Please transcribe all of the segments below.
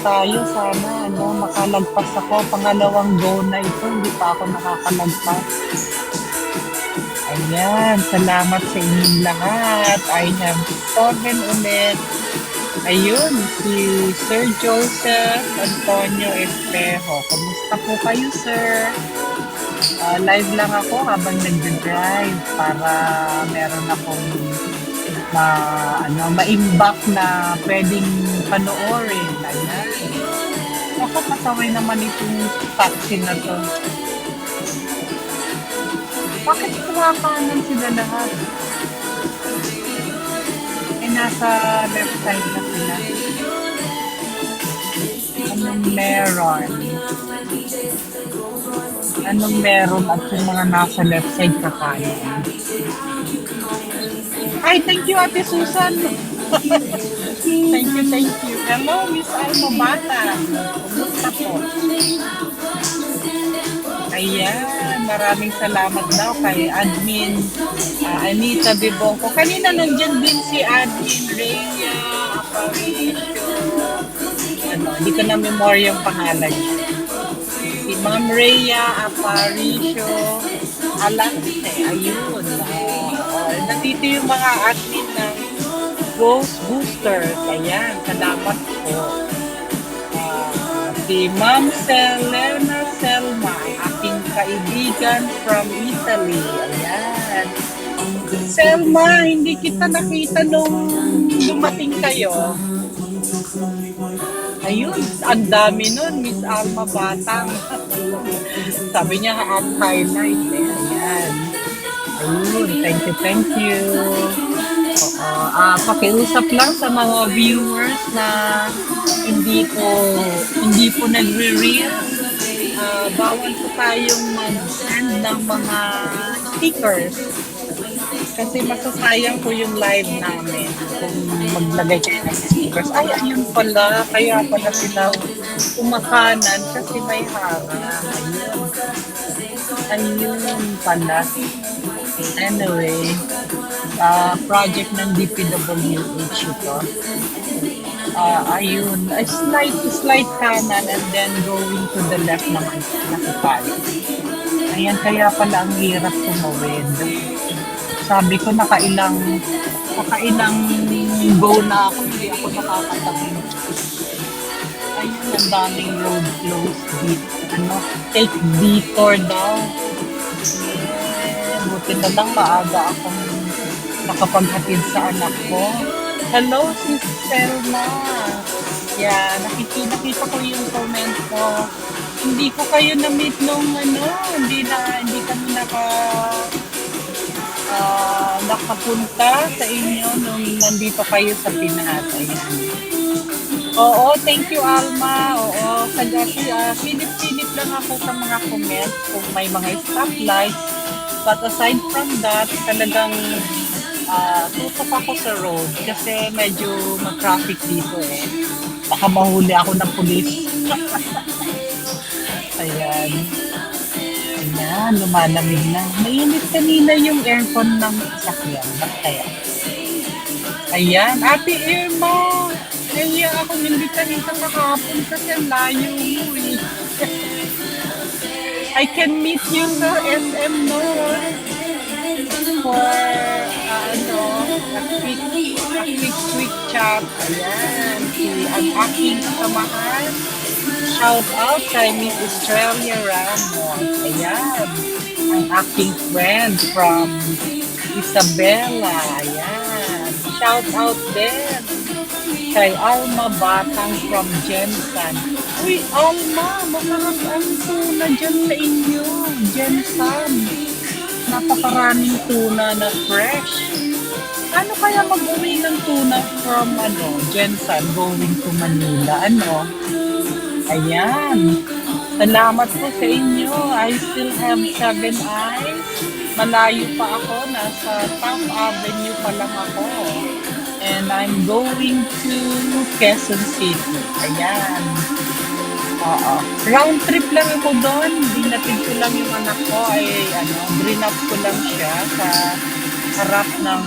tayo. Sana makalagpas ako. Pangalawang go na ito, hindi pa ako nakakalagpas. Ayan, salamat sa inyong lahat. I have 7 ulit. Ayun, si Sir Joseph Antonio Espejo. Kamusta po kayo, sir? Live lang ako habang nagde-drive para meron akong ma-imbak na pwedeng panoorin. Ayan. Ako, pasaway naman itong taxi na to. Bakit kumakanan sila lahat? Nasa left side na sila. Anong meron? Anong meron at yung mga nasa left side kakain? Ay, thank you, Ate Susan. Thank you, thank you. Hello, Miss Alma Bata. Kumusta po? Ayan, maraming salamat daw kay Admin Anita Dibongko. Kanina nandyan din si Admin Rhea Aparicio. Hindi ko na memorya yung pangalan niya. Si Ma'am Rhea Aparicio Alante. Ayun. Nandito yung mga admin ng Ghost Boosters. Ayan, salamat po. Si Ma'am Selena Selma, aking kaibigan from Italy. Ayan. Selma, hindi kita nakita nung dumating kayo. Ayun, ang dami nun, Miss Alma Batang. Sabi niya, highlight eh. Ayan. Ayun, thank you, thank you. Pakiusap lang sa mga viewers na hindi po nagre-reel. Bawal po tayong mag-send ng mga stickers kasi masasayang po yung live namin kung maglagay kayo ng stickers. Ay, ayun pala, kaya pala sila kumakanan kasi may harang. Ayun pala. Anyway, project ng DPWH ito. Ayun, a slight kanan and then going to the left naman nakipali. Ayan, kaya pala ang hirap tumawid. Sabi ko nakailang go na ako, hindi ako nakakatawid. Ayun, ang daming road closed dito. Take detour daw. Buti na lang maaga akong nakapaghatid sa anak ko. Hello, Sis Selma. Yeah, nakita ko yung comment ko. Hindi ko kayo na-meet nung hindi kami nakapunta sa inyo nung nandito kayo sa Pinas. Ayan. Oo, thank you, Alma. Oo, sagati, silip-silip lang ako sa mga comments kung may mga stoplights. But aside from that, talagang tutok ako sa road kasi medyo mag-traffic dito eh. Baka mahuli ako ng pulis. Ayan. Ayan, lumalamig na. Mainit kanina yung aircon ng sasakyan. Ba't kaya? Ayan, Ate Irma. Kaya ako nandito kahapon kasi ang layo mo eh. I can meet you sa SM North for a quick chat. Ayan, ang aking kasamahan. Shout out kay Miss Australia Ramos. Ayan, ang aking friend from Isabela. Ayan, shout out din kay Alma Batang from Jensan. Uy, Alma, masarap ang tuna dyan sa inyo. Jensan. Napakaraming tuna na fresh. Ano kaya mag-uwi ng tuna from Jensan going to Manila? Ayan. Salamat po sa inyo. I still have 7 eyes. Malayo pa ako. Nasa Top Avenue pa lang ako. And I'm going to Quezon City. Ayan. Round trip lang ako doon. Dinatid ko lang yung anak ko. Brinap ko lang siya sa harap ng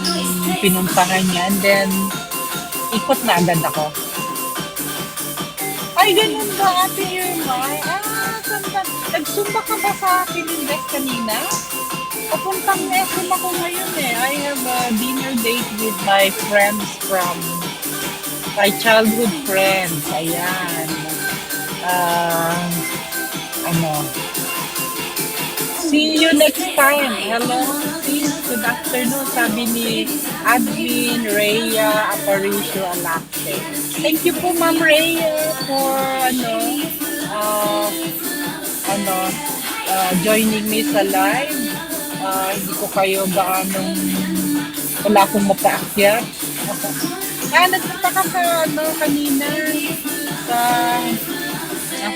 pinuntahan niya. And then, ikot na agad ako. Ay, ganun ba, Ate Irma? Saan ka? Nagsumba ka ba sa Pilindes kanina? Papuntang SM ako ngayon eh. I have a dinner date with my friends from my childhood friends. Ayan. Ah, ano, see you next time. Hello, sis. Good afternoon. Sabi ni Admin Rhea Aparicio Alacte. Thank you po, Ma'am Rhea, for uh, ano, joining me sa live. Hindi ko kayo gaanong wala akong mapaakyat. Nagpunta ka sa kanina sa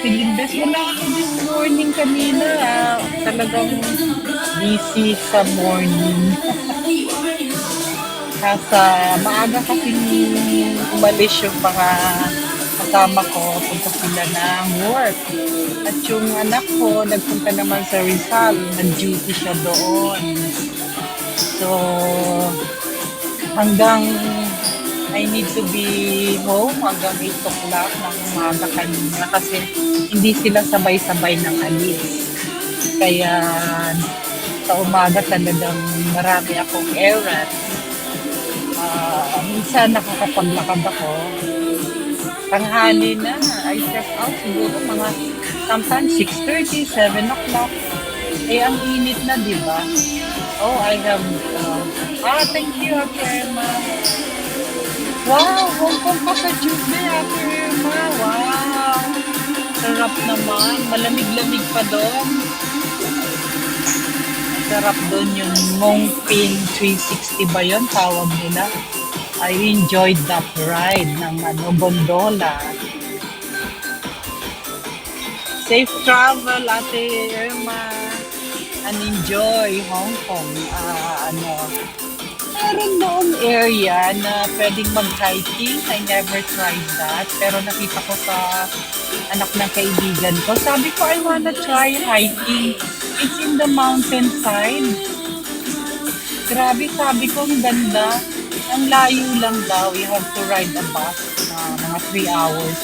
Philippines. Wala ako this morning kanina. Talagang busy sa morning. Maaga kasing umalis yung mga kasama ko punta sila ng work. At yung anak ko, nagpunta naman sa Rizal. Nag-duty siya doon. So, hanggang I need to be home hanggang 8 o'clock ng umaga kanina kasi hindi sila sabay-sabay ng alis. Kaya sa umaga talagang marami akong errand. Minsan nakakapaglakad ako. Tanghali na. I step out siguro mga sometimes 6:30, 7 o'clock. Ang init na, di ba? Oh, I have... thank you, Irma. Wow, Hong Kong pa sa Tuesday, Irma. Wow. Sarap naman. Malamig-lamig pa doon. Sarap doon yung Mongping 360 ba yun? Tawag nila. I enjoyed that ride ng gondola. Safe travel, Ate Irma. And enjoy Hong Kong. Meron noong area na pwedeng mag-hiking. I never tried that. Pero nakita ko sa anak ng kaibigan ko. Sabi ko, I wanna try hiking. It's in the mountainside. Grabe, sabi ko, ang ganda. Ang layo lang daw. You have to ride a bus na mga 3 hours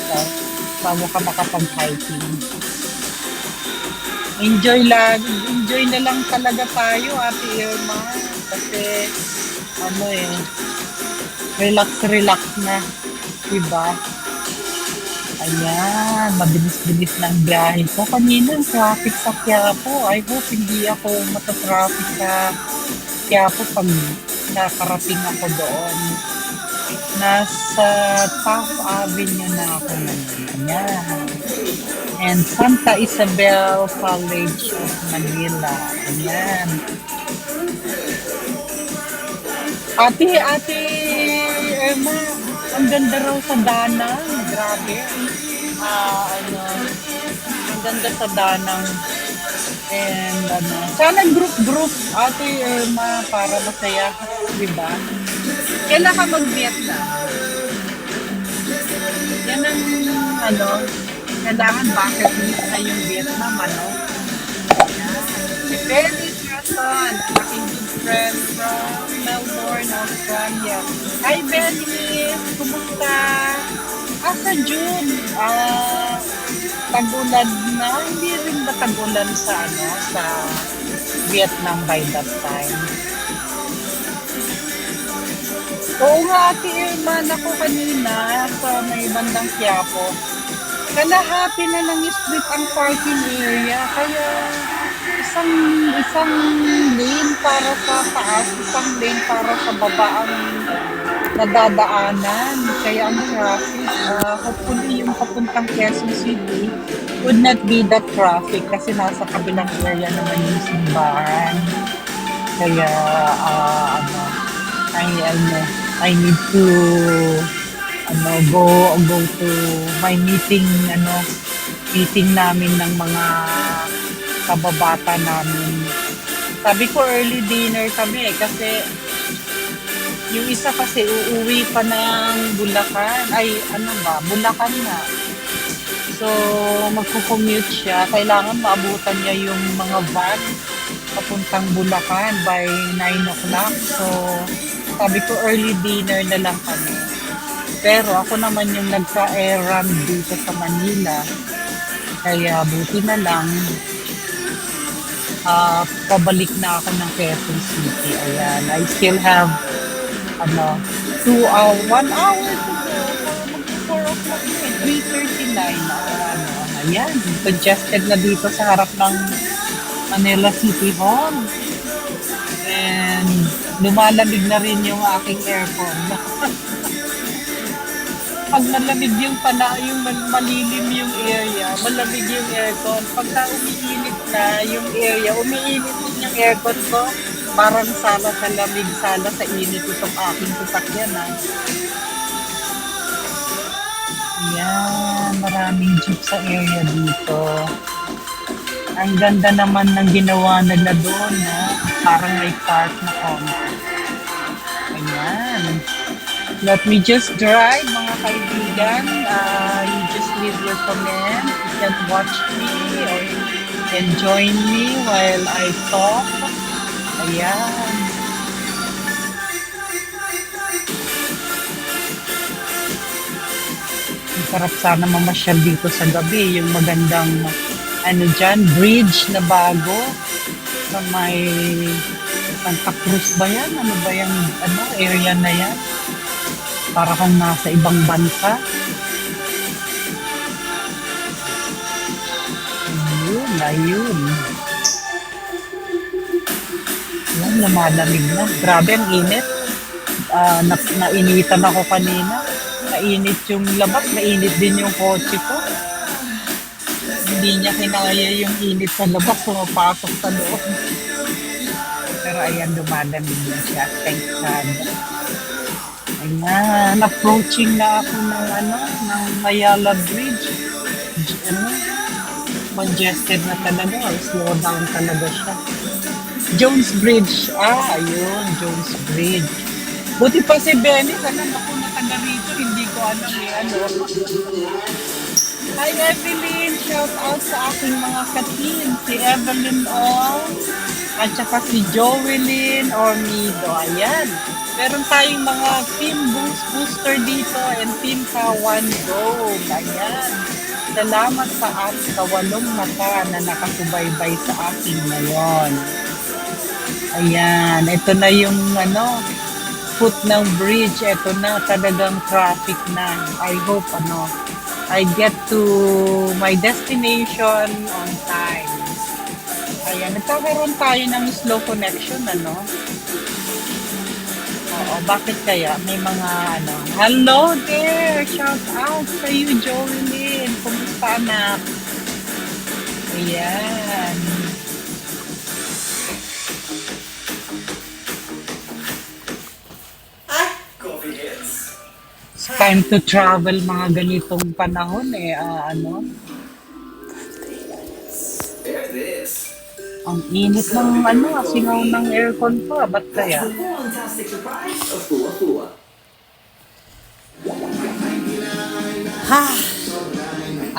bago ka makapag-hiking. Enjoy na lang talaga tayo, Ate Irma. Kasi, relax na. Diba? Ayan, mabilis-bilis ng biyahe ko. Kanina, traffic sa Quiapo. I hope hindi ako matatraffic sa Quiapo pag nakarating ako doon. Nasa Taft Avenue na ako ngayon. Ayan. And Santa Isabel College of Manila. Ayan. Ate Irma, ang ganda raw sa Danang. Grabe. Ang ganda sa Danang. And sana group, Ate Irma, para masaya. Diba? Kailan ka mag-Vietnam? Yan ang, kailangan bucket list na yung Vietnam, Si Felix Rason, aking good friend from Melbourne, Australia. Hi, Benny! Kumusta? Sa June, tagulan na. Hindi rin ba tagulan sa Vietnam by that time? Oo nga, Ate Irma, ako kanina sa may bandang Quiapo. Kalahati na ng street ang parking area. Kaya isang lane para sa taas, isang lane para sa baba ang nadadaanan. Kaya ang traffic, hopefully yung papuntang Quezon City would not be that traffic kasi nasa kabilang area naman yung simbahan. Kaya, I need to go to my meeting namin ng mga kababata namin. Sabi ko early dinner kami kasi yung isa kasi uuwi pa ng Bulacan. Bulacan na. So, magko-commute siya. Kailangan maabutan niya yung mga van papuntang Bulacan by 9 o'clock. So, sabi ko early dinner na lang kami. Pero ako naman yung nagka-errand dito sa Manila. Kaya buti na lang, pabalik na ako ng Quezon City. Ayan, I still have, 1 hour to go. Para mag-4 o'clock na 3:39. Ayan, congested na dito sa harap ng Manila City Hall. And lumalamig na rin yung aking aircon. Pag malamig yung malilim yung area, malamig yung aircon. Pagka umiinit na yung area, umiinit din yung aircon ko. Parang sala sa lamig, sala sa init itong aking sasakyan. Ayan, maraming jeep sa area dito. Ang ganda naman ng ginawa nila doon, no? Parang may park na konti. Ayan. Let me just drive, mga kaibigan. You just leave your comment. You can watch me or you can join me while I talk. Ayan. Ang sarap sana mamasyal dito sa gabi. Yung magandang, bridge na bago. Sa may Santa Cruz ba yan? Ano ba yung, area na yan? Para kang nasa ibang bansa. Ayun. Yan, lumalamig na. Grabe, ang init. Nainitan ako kanina. Mainit yung labas, mainit din yung kotse ko. Hindi niya kinaya yung init sa labas, pumapasok sa loob. Pero ayan, lumalamig na siya. Thank God. Ayan, approaching na ako ng Ayala Bridge. Congested na talaga. Slow down talaga siya. Jones Bridge. Ayun, Jones Bridge. Buti pa si Benny, sana ako na taga rito, hindi ko alam Hi Evelyn, shout out sa aking mga ka-team, si Evelyn Ong, at saka si Joelyn Ormido. Ayan, meron tayong mga team booster dito and team Kawan Go. Ayan, salamat sa kawalong mata na nakasubaybay sa akin ngayon. Ayan, ito na yung foot ng bridge. Ito na, talagang traffic na. I hope I get to my destination on time. Ayan, nagkakaroon tayo ng slow connection, Oo, bakit kaya? May mga hello there! Shout out sa you, Joelyn! Kumusta, anak? Ayan. It's time to travel mga ganitong panahon Ang init ng singaw ng aircon ko, ba't kaya?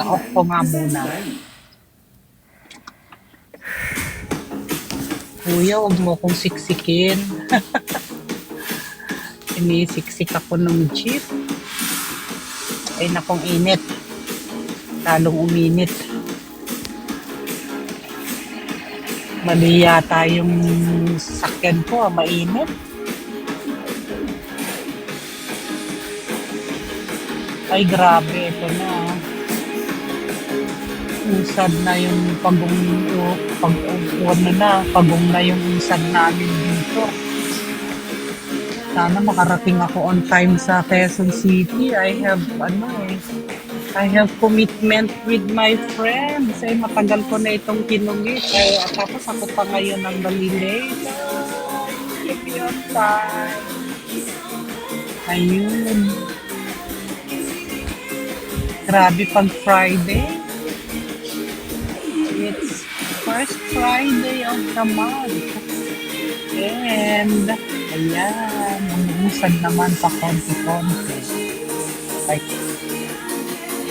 Off ko nga muna. Kuya, huwag mo kong siksikin. Sinisiksik ako ng jeep. Ay nakong init. Lalong uminit. Mali yata yung sasakyan ko, mainit. Ay grabe, ito na. Usad na yung pagong na yung usad namin dito. Sana makarating ako on time sa Quezon City. I have commitment with my friends. Ay matagal ko na itong kinumit. Tapos ako pa ngayon ang nalilate. Give me on time. Ayun. Grabe pag Friday. It's first Friday of the month. And ayan, umusad naman pa konti-konti.